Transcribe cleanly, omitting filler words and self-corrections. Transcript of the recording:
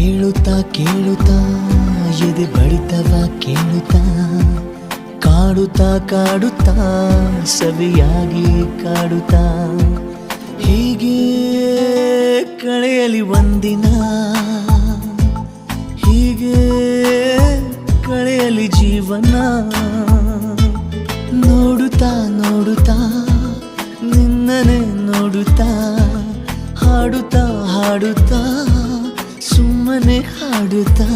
ಕೇಳುತ್ತಾ ಕೇಳುತ್ತಾ ಎದೆ ಬಡಿತವ ಕೇಳುತ್ತಾ ಕಾಡುತ್ತಾ ಕಾಡುತ್ತಾ ಸವಿಯಾಗಿ ಕಾಡುತ್ತಾ ಹೀಗೆ ಕಳೆಯಲಿ ಒಂದಿನ ಹೀಗೆ ಕಳೆಯಲಿ ಜೀವನ ನೋಡುತ್ತಾ ನೋಡುತ್ತಾ ನಿನ್ನನೆ ನೋಡುತ್ತಾ ಹಾಡುತ್ತಾ ಹಾಡುತ್ತಾ ಸುಮ್ಮನೆ ಹಾಡುತ್ತಾ